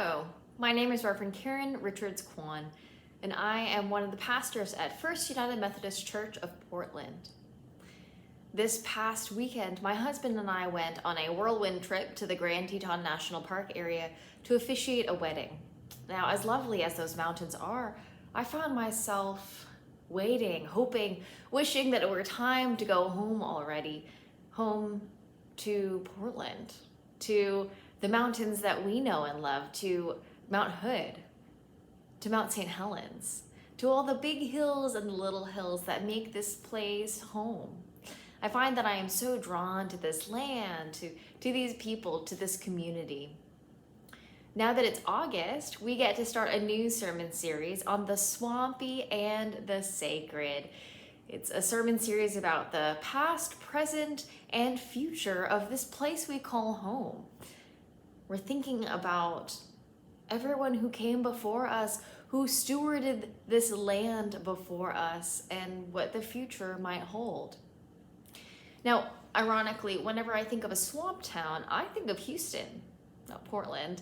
Hello, my name is Reverend Karen Richards Kwan, and I am one of the pastors at First United Methodist Church of Portland. This past weekend, my husband and I went on a whirlwind trip to the Grand Teton National Park area to officiate a wedding. Now, as lovely as those mountains are, I found myself waiting, hoping, wishing that it were time to go home already, home to Portland, to the mountains that we know and love, to Mount Hood, to Mount St. Helens, to all the big hills and the little hills that make this place home. I find that I am so drawn to this land, to these people, to this community. Now that it's August, we get to start a new sermon series on the Swampy and the Sacred. It's a sermon series about the past, present, and future of this place we call home. We're thinking about everyone who came before us, who stewarded this land before us, and what the future might hold. Now, ironically, whenever I think of a swamp town, I think of Houston, not Portland.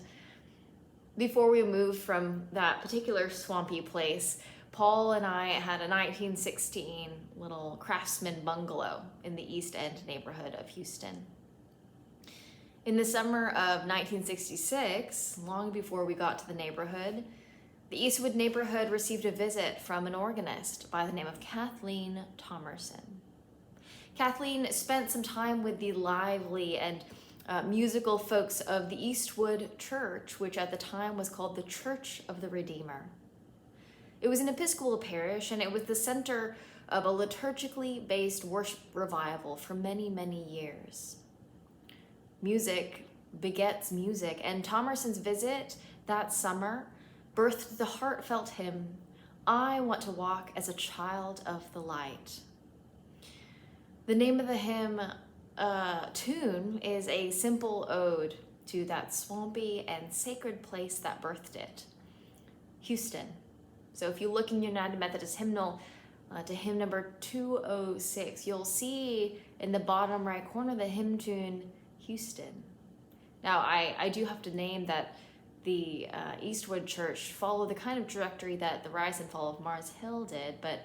Before we moved from that particular swampy place, Paul and I had a 1916 little craftsman bungalow in the East End neighborhood of Houston. In the summer of 1966, long before we got to the neighborhood, the Eastwood neighborhood received a visit from an organist by the name of Kathleen Thomerson. Kathleen spent some time with the lively and musical folks of the Eastwood Church, which at the time was called the Church of the Redeemer. It was an Episcopal parish, and it was the center of a liturgically based worship revival for many, many years. Music begets music, and Thomerson's visit that summer birthed the heartfelt hymn, "I Want to Walk as a Child of the Light." The name of the hymn tune is a simple ode to that swampy and sacred place that birthed it, Houston. So if you look in United Methodist hymnal to hymn number 206, you'll see in the bottom right corner the hymn tune, Houston. Now, I do have to name that the Eastwood Church followed the kind of trajectory that the Rise and Fall of Mars Hill did, but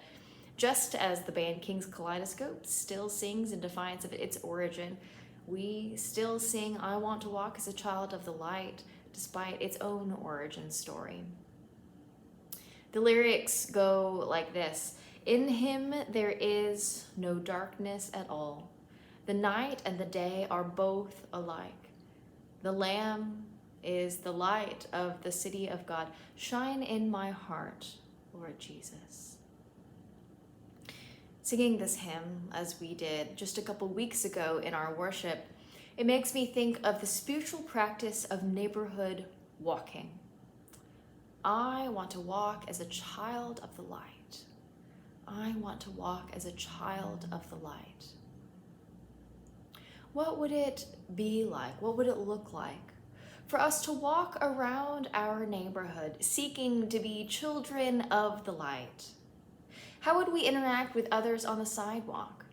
just as the band King's Kaleidoscope still sings in defiance of its origin, we still sing I Want to Walk as a Child of the Light, despite its own origin story. The lyrics go like this: "In him there is no darkness at all. The night and the day are both alike. The Lamb is the light of the city of God. Shine in my heart, Lord Jesus." Singing this hymn, as we did just a couple weeks ago in our worship, it makes me think of the spiritual practice of neighborhood walking. I want to walk as a child of the light. I want to walk as a child of the light. What would it be like? What would it look like for us to walk around our neighborhood seeking to be children of the light? How would we interact with others on the sidewalk?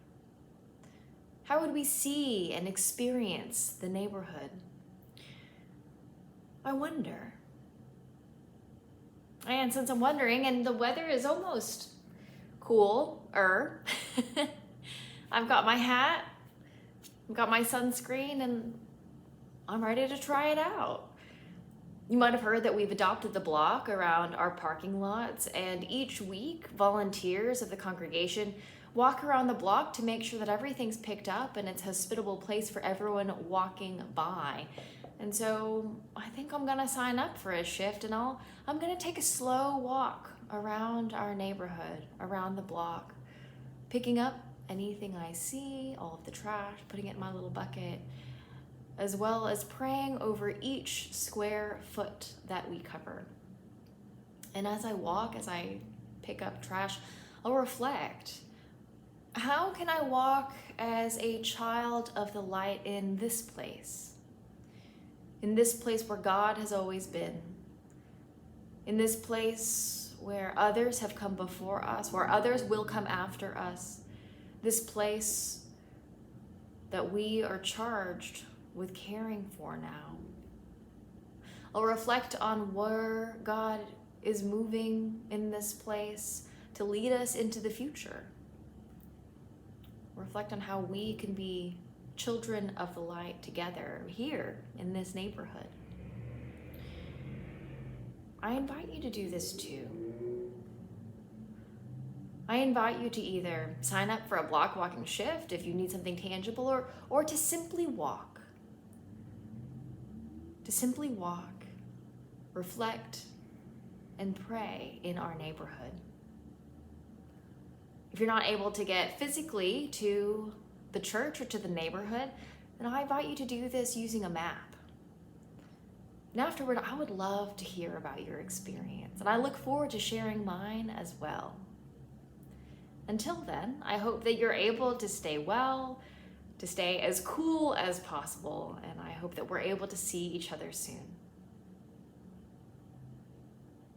How would we see and experience the neighborhood? I wonder. And since I'm wondering, and the weather is almost cooler, I've got my hat, I've got my sunscreen, and I'm ready to try it out. You might have heard that we've adopted the block around our parking lots, and each week volunteers of the congregation walk around the block to make sure that everything's picked up and it's a hospitable place for everyone walking by. And so I think I'm gonna sign up for a shift, and I'm gonna take a slow walk around our neighborhood, around the block, picking up anything I see, all of the trash, putting it in my little bucket, as well as praying over each square foot that we cover. And as I walk, as I pick up trash, I'll reflect. How can I walk as a child of the light in this place? In this place where God has always been. In this place where others have come before us, where others will come after us. This place that we are charged with caring for now. I'll reflect on where God is moving in this place to lead us into the future. Reflect on how we can be children of the light together here in this neighborhood. I invite you to do this too. I invite you to either sign up for a block walking shift if you need something tangible, or to simply walk. To simply walk, reflect, and pray in our neighborhood. If you're not able to get physically to the church or to the neighborhood, then I invite you to do this using a map. And afterward, I would love to hear about your experience, and I look forward to sharing mine as well. Until then, I hope that you're able to stay well, to stay as cool as possible, and I hope that we're able to see each other soon.